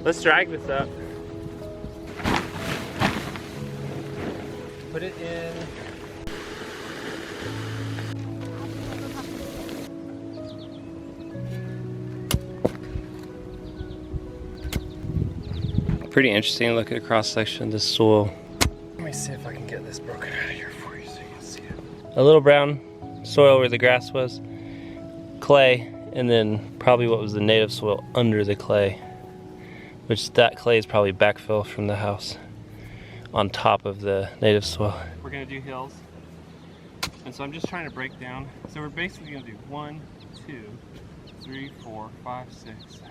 Let's drag this up. Put it in. Pretty interesting look at the cross section of this soil. Let me see if I can get this broken out of here for you so you can see it. A little brown soil where the grass was, clay, and then probably what was the native soil under the clay, which that clay is probably backfill from the house on top of the native soil. We're gonna do hills, and so I'm just trying to break down. So we're basically gonna do 1, 2, 3, 4, 5, 6, 7.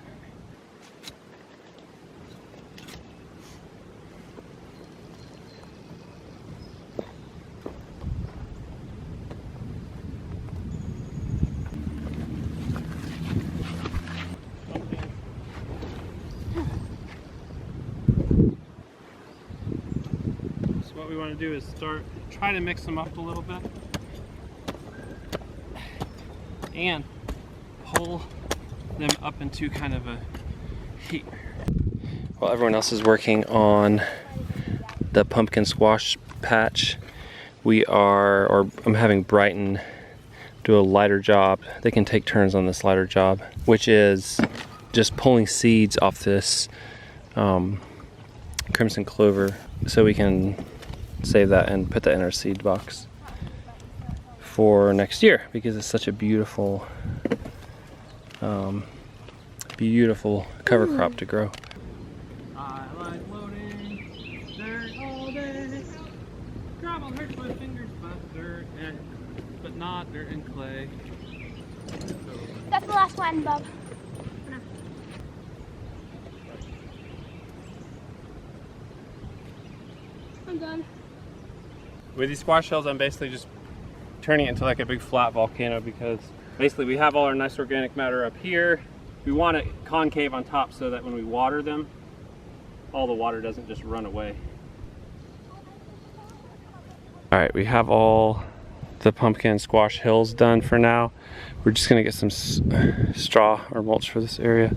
What we want to do is try to mix them up a little bit and pull them up into kind of a heat. While everyone else is working on the pumpkin squash patch, I'm having Brighton do a lighter job. They can take turns on this lighter job, which is just pulling seeds off this crimson clover so we can save that and put that in our seed box for next year, because it's such a beautiful beautiful cover crop to grow. I like loading dirt all day. Gravel hurts my fingers, but not dirt and clay. That's the last one, Bob. I'm done. With these squash hills, I'm basically just turning it into like a big flat volcano, because basically we have all our nice organic matter up here. We want it concave on top so that when we water them, all the water doesn't just run away. All right, we have all the pumpkin squash hills done for now. We're just gonna get some straw or mulch for this area,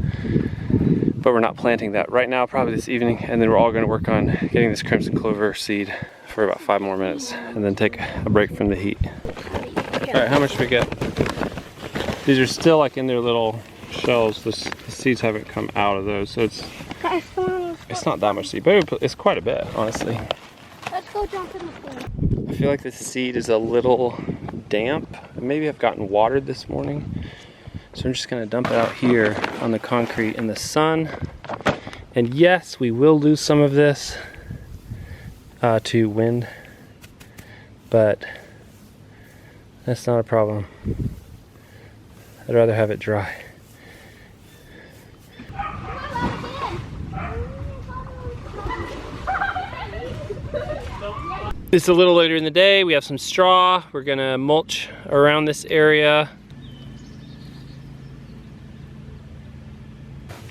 but we're not planting that right now, probably this evening, and then we're all gonna work on getting this crimson clover seed for about 5 more minutes and then take a break from the heat. All right, how much do we get? These are still like in their little shells. The seeds haven't come out of those, so it's not that much seed, but it's quite a bit, honestly. Let's go jump in the pool. I feel like this seed is a little damp. Maybe I've gotten watered this morning. So I'm just gonna dump it out here on the concrete in the sun. And yes, we will lose some of this to wind, but that's not a problem. I'd rather have it dry. It's a little later in the day. We have some straw. We're gonna mulch around this area.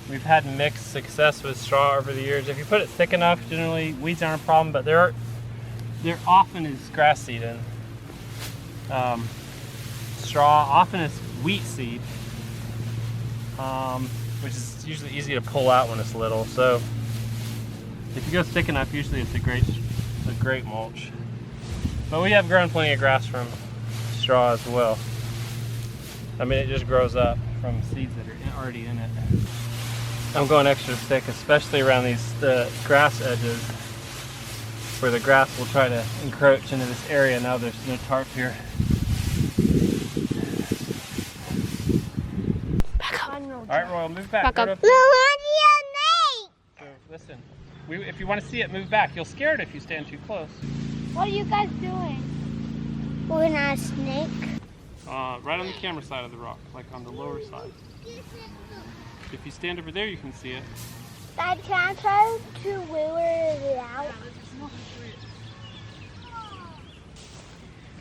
We've had mixed success with straw over the years. If you put it thick enough, generally weeds aren't a problem, but there often is grass seed in. Straw often is wheat seed, which is usually easy to pull out when it's little. So if you go thick enough, usually it's a great mulch. But we have grown plenty of grass from straw as well. I mean, it just grows up from seeds that are already in it. I'm going extra thick, especially around the grass edges, where the grass will try to encroach into this area. Now there's no tarp here. Back up. All right, Royal, move back. Back up. So listen, if you want to see it, move back. You'll scare it if you stand too close. What are you guys doing? We're in a snake. Right on the camera side of the rock, like on the lower side. If you stand over there, you can see it. Dad, can I try to lure it out?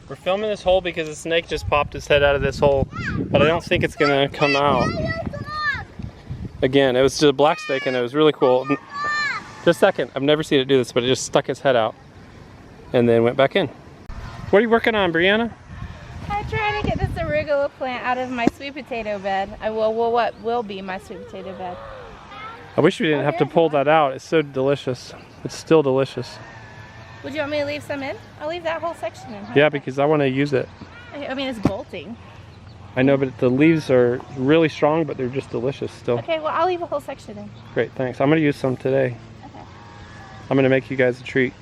We're filming this hole because the snake just popped its head out of this hole, but I don't think it's gonna come out. Again, it was just a black snake and it was really cool. Just a second, I've never seen it do this, but it just stuck its head out and then went back in. What are you working on, Brianna? I'm trying to get this arugula plant out of my sweet potato bed. What will be my sweet potato bed. I wish we didn't have to pull that out. It's so delicious. It's still delicious. Would you want me to leave some in? I'll leave that whole section in. Yeah, because I want to use it. I mean, it's bolting. I know, but the leaves are really strong, but they're just delicious still. Okay, well, I'll leave a whole section in. Great, thanks. I'm going to use some today. Okay. I'm going to make you guys a treat.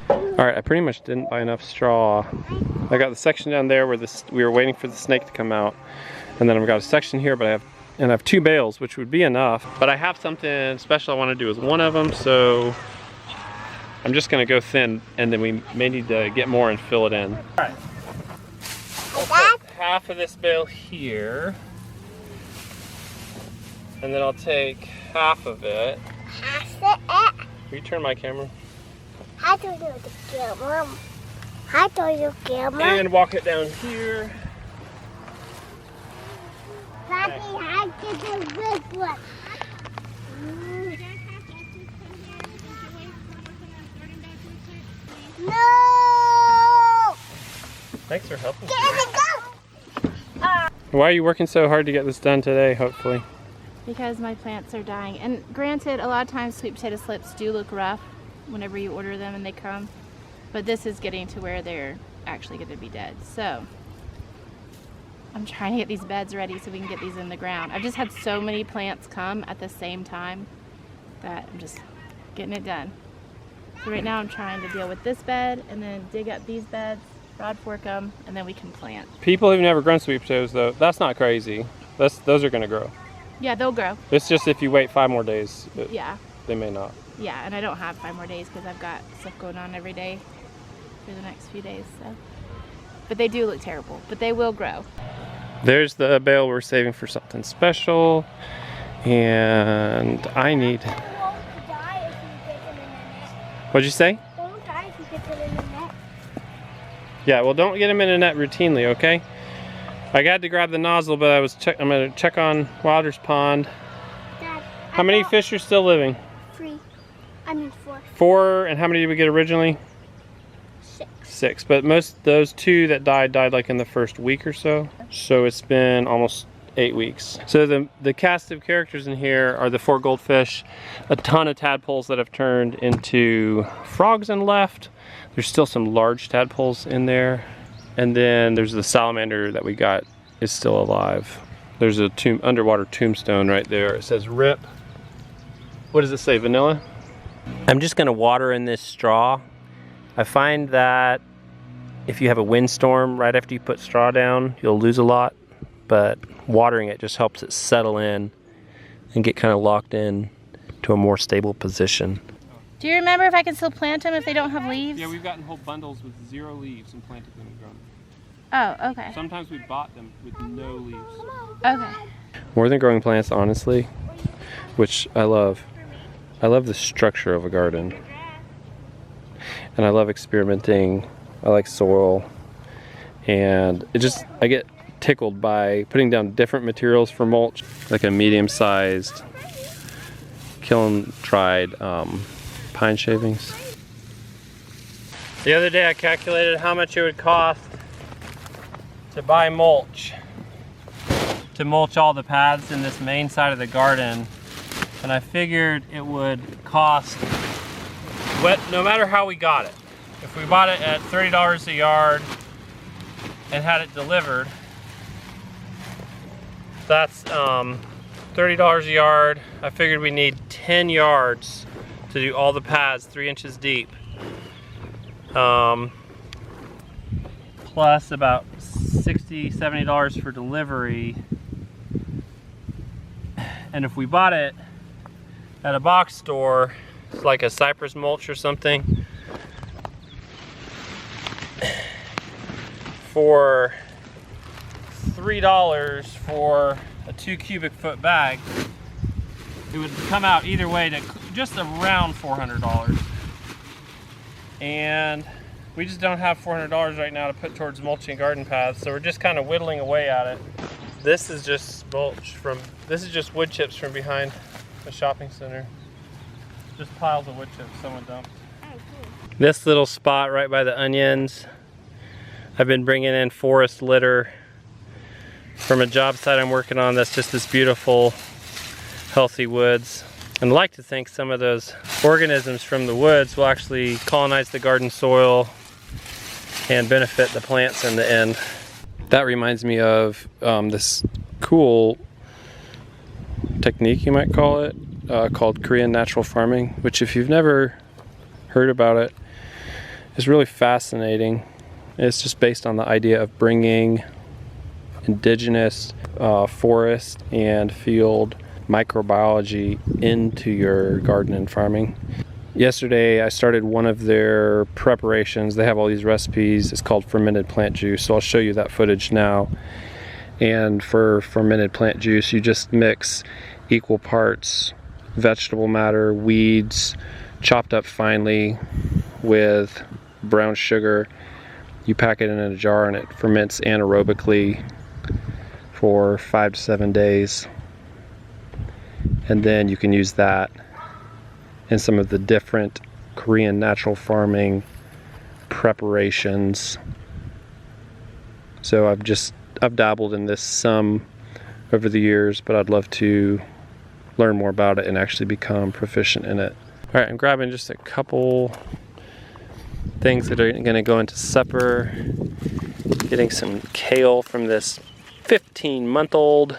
Alright, I pretty much didn't buy enough straw. I got the section down there where we were waiting for the snake to come out. And then I've got a section here, but I have 2 bales, which would be enough. But I have something special I want to do with one of them, so I'm just going to go thin, and then we may need to get more and fill it in. Alright. I'll put half of this bale here. And then I'll take half of it. Will you turn my camera? How do you do the camera? How do you camera? And walk it down here. Daddy, how do you do this one? No! Thanks for helping. Get in the go! Why are you working so hard to get this done today, hopefully? Because my plants are dying. And granted, a lot of times sweet potato slips do look rough whenever you order them and they come. But this is getting to where they're actually going to be dead. So I'm trying to get these beds ready so we can get these in the ground. I've just had so many plants come at the same time that I'm just getting it done. So right now I'm trying to deal with this bed and then dig up these beds, rod fork them, and then we can plant. People who've never grown sweet potatoes, though, that's not crazy. Those are going to grow. Yeah, they'll grow. It's just if you wait 5 more days, Yeah. they may not. Yeah, and I don't have 5 more days because I've got stuff going on every day for the next few days. So, but they do look terrible, but they will grow. There's the bale we're saving for something special, and I need. You won't die if you get them in the net. What'd you say? They won't die if you get them in the net. Yeah, well, don't get them in a net routinely, okay? I got to grab the nozzle, but I'm gonna check on Wilder's pond. Dad, How many fish are still living? 3. I mean 4. 4, and how many did we get originally? 6. 6, but those 2 that died like in the first week or so. So it's been almost 8 weeks. So the cast of characters in here are the 4 goldfish, a ton of tadpoles that have turned into frogs and left. There's still some large tadpoles in there. And then there's the salamander that we got is still alive. There's a underwater tombstone right there. It says RIP. What does it say, vanilla? I'm just gonna water in this straw. I find that if you have a windstorm right after you put straw down, you'll lose a lot, but watering it just helps it settle in and get kind of locked in to a more stable position. Do you remember if I can still plant them if they don't have leaves? Yeah, we've gotten whole bundles with 0 leaves and planted them and grown them. Oh, okay. Sometimes we bought them with no leaves. Okay. More than growing plants, honestly, which I love the structure of a garden. And I love experimenting. I like soil. And I get tickled by putting down different materials for mulch, like a medium-sized kiln-dried pine shavings. The other day I calculated how much it would cost to buy mulch, to mulch all the paths in this main side of the garden, and I figured it would cost, no matter how we got it, if we bought it at $30 a yard and had it delivered, that's $30 a yard. I figured we need 10 yards to do all the paths 3 inches deep, plus about $60–70 for delivery. And if we bought it at a box store, it's like a cypress mulch or something, for $3 for a 2 cubic foot bag, it would come out either way to just around $400. And we just don't have $400 right now to put towards mulching garden paths, so we're just kind of whittling away at it. This is just mulch this is just wood chips from behind the shopping center. Just piles of wood chips someone dumped. This little spot right by the onions, I've been bringing in forest litter from a job site I'm working on. That's just this beautiful, healthy woods. And I like to think some of those organisms from the woods will actually colonize the garden soil and benefit the plants in the end. That reminds me of this cool technique, you might call it, called Korean natural farming, which if you've never heard about it, is really fascinating. It's just based on the idea of bringing indigenous forest and field microbiology into your garden and farming. Yesterday I started one of their preparations. They have all these recipes. It's called fermented plant juice, so I'll show you that footage now. And for fermented plant juice, you just mix equal parts vegetable matter, weeds, chopped up finely, with brown sugar. You pack it in a jar and it ferments anaerobically for 5 to 7 days. And then you can use that in some of the different Korean natural farming preparations. So I've dabbled in this some over the years, but I'd love to learn more about it and actually become proficient in it. All right, I'm grabbing just a couple things that are gonna go into supper. Getting some kale from this 15-month-old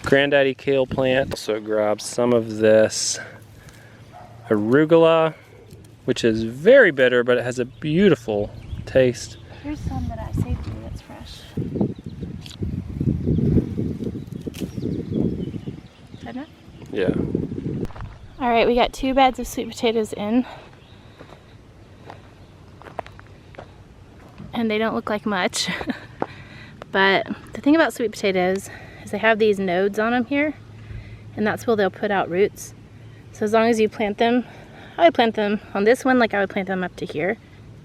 granddaddy kale plant. Also grab some of this arugula, which is very bitter, but it has a beautiful taste. Here's some that I saved for you that's fresh. Good enough? Yeah. All right, we got 2 beds of sweet potatoes in. And they don't look like much. But the thing about sweet potatoes is they have these nodes on them here, and that's where they'll put out roots. So as long as you plant them, I would plant them on this one like I would plant them up to here.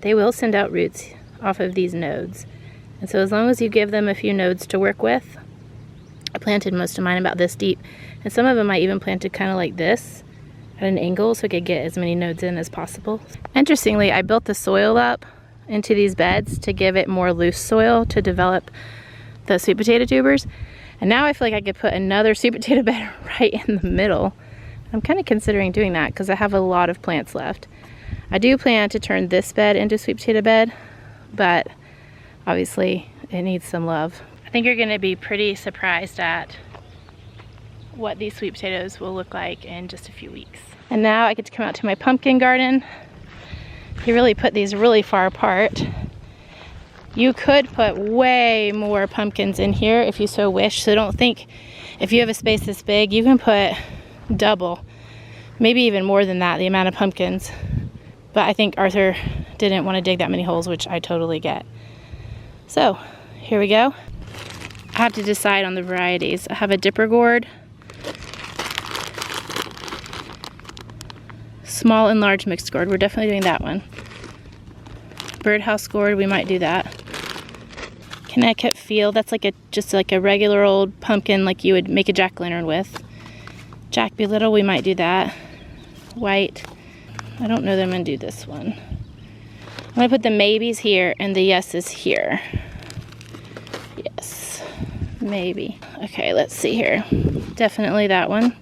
They will send out roots off of these nodes. And so as long as you give them a few nodes to work with, I planted most of mine about this deep. And some of them I even planted kind of like this at an angle so I could get as many nodes in as possible. Interestingly, I built the soil up into these beds to give it more loose soil to develop the sweet potato tubers. And now I feel like I could put another sweet potato bed right in the middle. I'm kind of considering doing that because I have a lot of plants left. I do plan to turn this bed into a sweet potato bed, but obviously it needs some love. I think you're going to be pretty surprised at what these sweet potatoes will look like in just a few weeks. And now I get to come out to my pumpkin garden. You really put these really far apart. You could put way more pumpkins in here if you so wish, so don't think if you have a space this big, you can put double, maybe even more than that, the amount of pumpkins. But I think Arthur didn't want to dig that many holes, which I totally get. So here we go. I have to decide on the varieties. I have a dipper gourd, small and large mixed gourd. We're definitely doing that one. Birdhouse gourd, we might do that. Connecticut field, that's like just like a regular old pumpkin like you would make a jack-o'-lantern with. Jack be little, we might do that. White, I don't know that I'm gonna do this one. I'm gonna put the maybes here and the yeses here. Yes, maybe. Okay, let's see here. Definitely that one.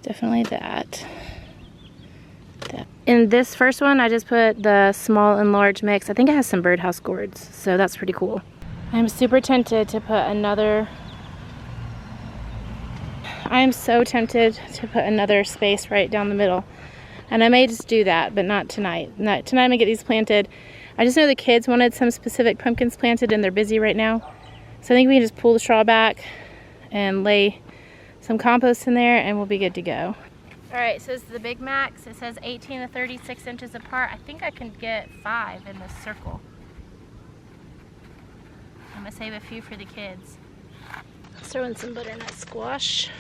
Definitely that. In this first one, I just put the small and large mix. I think it has some birdhouse gourds, so that's pretty cool. I'm super tempted to put another... I am so tempted to put another space right down the middle. And I may just do that, but not tonight. Tonight I'm gonna get these planted. I just know the kids wanted some specific pumpkins planted and they're busy right now. So I think we can just pull the straw back and lay some compost in there and we'll be good to go. All right, so this is the Big Macs. It says 18 to 36 inches apart. I think I can get 5 in this circle. I'm gonna save a few for the kids. Let's throw in some butternut squash.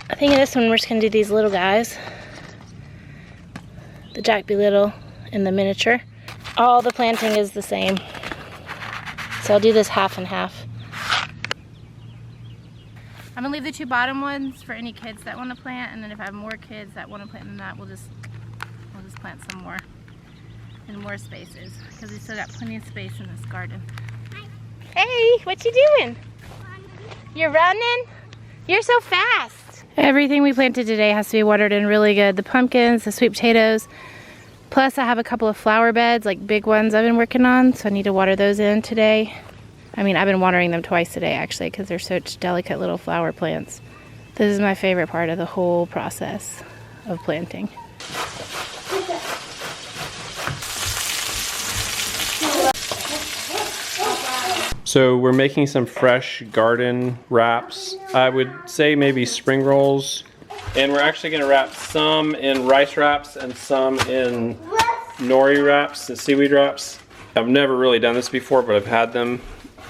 I think in this one we're just gonna do these little guys. The Jack Be Little and the miniature. All the planting is the same. So I'll do this half and half. I'm gonna leave the 2 bottom ones for any kids that want to plant, and then if I have more kids that want to plant than that, we'll just plant some more in more spaces because we still got plenty of space in this garden. Hi. Hey, what you doing? You're running? You're so fast. Everything we planted today has to be watered in really good. The pumpkins, the sweet potatoes. Plus I have a couple of flower beds, like big ones I've been working on, so I need to water those in today. I mean, I've been watering them twice today actually because they're such delicate little flower plants. This is my favorite part of the whole process of planting. So we're making some fresh garden wraps. I would say maybe spring rolls. And we're actually gonna wrap some in rice wraps and some in nori wraps and seaweed wraps. I've never really done this before, but I've had them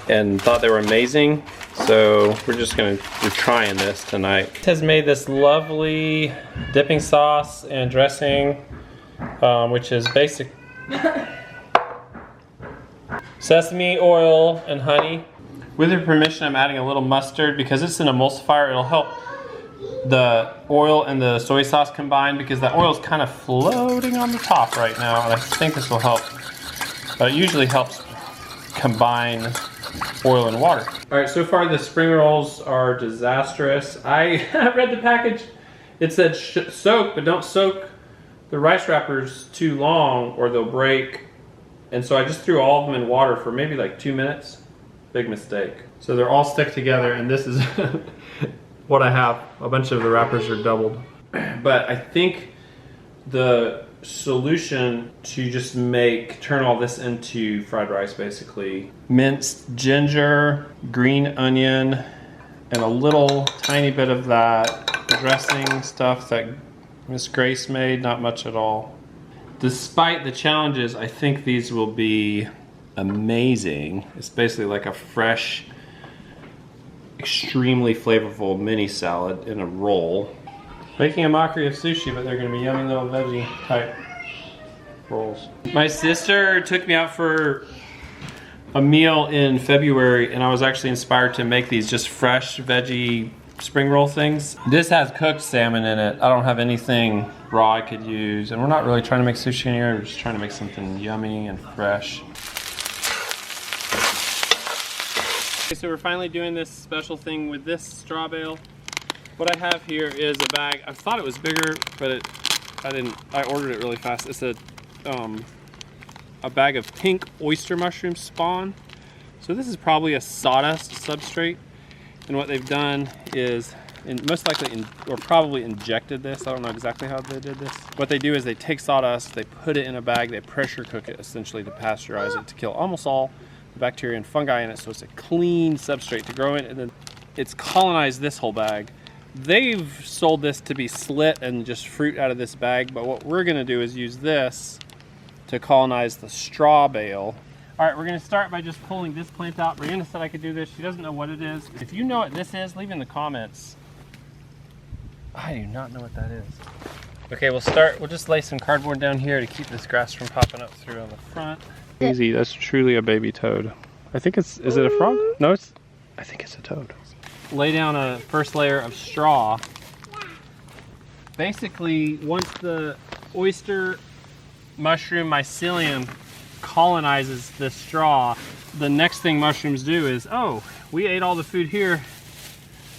and thought they were amazing. So we're trying this tonight. It has made this lovely dipping sauce and dressing, which is basic sesame oil and honey. With your permission, I'm adding a little mustard because it's an emulsifier. It'll help the oil and the soy sauce combine because that oil is kind of floating on the top right now, and I think this will help. It usually helps combine oil and water. All right, so far the spring rolls are disastrous. I read the package. It said soak, but don't soak the rice wrappers too long or they'll break. And so I just threw all of them in water for maybe like 2 minutes. Big mistake. So they're all stick together, and this is what I have. A bunch of the wrappers are doubled. But I think the solution to just turn all this into fried rice basically. Minced ginger, green onion, and a little tiny bit of that dressing stuff that Miss Grace made, not much at all. Despite the challenges, I think these will be amazing. It's basically like a fresh, extremely flavorful mini salad in a roll. Making a mockery of sushi, but they're gonna be yummy little veggie type rolls. My sister took me out for a meal in February, and I was actually inspired to make these just fresh veggie spring roll things. This has cooked salmon in it. I don't have anything raw I could use, and we're not really trying to make sushi in here. We're just trying to make something yummy and fresh. Okay, so we're finally doing this special thing with this straw bale. What I have here is a bag. I thought it was bigger, but I ordered it really fast. It's a bag of pink oyster mushroom spawn. So this is probably a sawdust substrate. And what they've done is, most likely or probably injected this. I don't know exactly how they did this. What they do is they take sawdust, they put it in a bag, they pressure cook it essentially to pasteurize it, to kill almost all the bacteria and fungi in it, so it's a clean substrate to grow in, and then it's colonized this whole bag. They've sold this to be slit and just fruit out of this bag, but what we're gonna do is use this to colonize the straw bale. All right, we're gonna start by just pulling this plant out. Brianna said I could do this. She doesn't know what it is. If you know what this is, leave in the comments. I do not know what that is. Okay, we'll just lay some cardboard down here to keep this grass from popping up through on the front. Easy, that's truly a baby toad. I think is it a frog? No, I think it's a toad. Lay down a first layer of straw. Basically, once the oyster mushroom mycelium colonizes the straw, the next thing mushrooms do is, oh, we ate all the food here.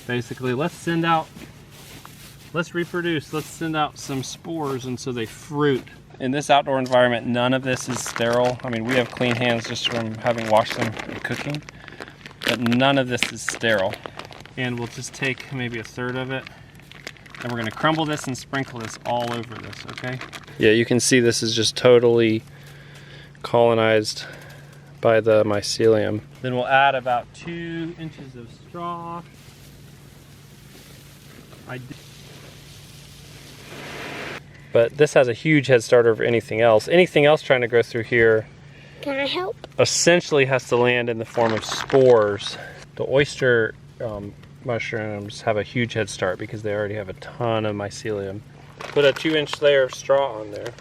Basically, let's reproduce, let's send out some spores, and so they fruit. In this outdoor environment, none of this is sterile. I mean, we have clean hands just from having washed them and cooking, but none of this is sterile. And we'll just take maybe a third of it, and we're gonna crumble this and sprinkle this all over this, okay? Yeah, you can see this is just totally colonized by the mycelium. Then we'll add about 2 inches of straw. But this has a huge head start over anything else. Anything else trying to grow through here, can I help? Essentially has to land in the form of spores. The oyster mushrooms have a huge head start because they already have a ton of mycelium. Put a 2-inch layer of straw on there.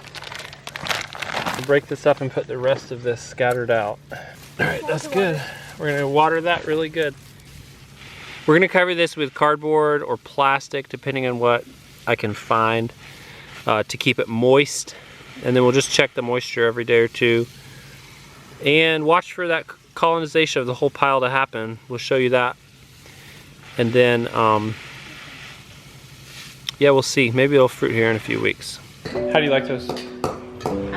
We'll break this up and put the rest of this scattered out. All right, that's good. We're gonna water that really good. We're gonna cover this with cardboard or plastic, depending on what I can find, to keep it moist. And then we'll just check the moisture every day or two. And watch for that colonization of the whole pile to happen. We'll show you that. And then, yeah, we'll see. Maybe it'll fruit here in a few weeks. How do you like those? I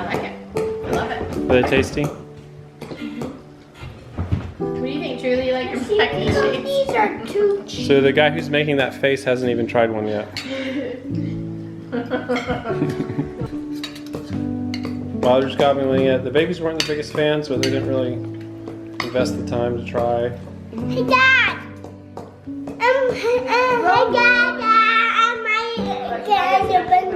like it. I love it. Are they tasty? What do you think, Truly? You like your mac and cheese? These are too cheap. So the guy who's making that face hasn't even tried one yet. While they're just gobbling it, the babies weren't the biggest fans, but they didn't really invest the time to try. Hey, Dad. Hey, Dad. I might get a banana.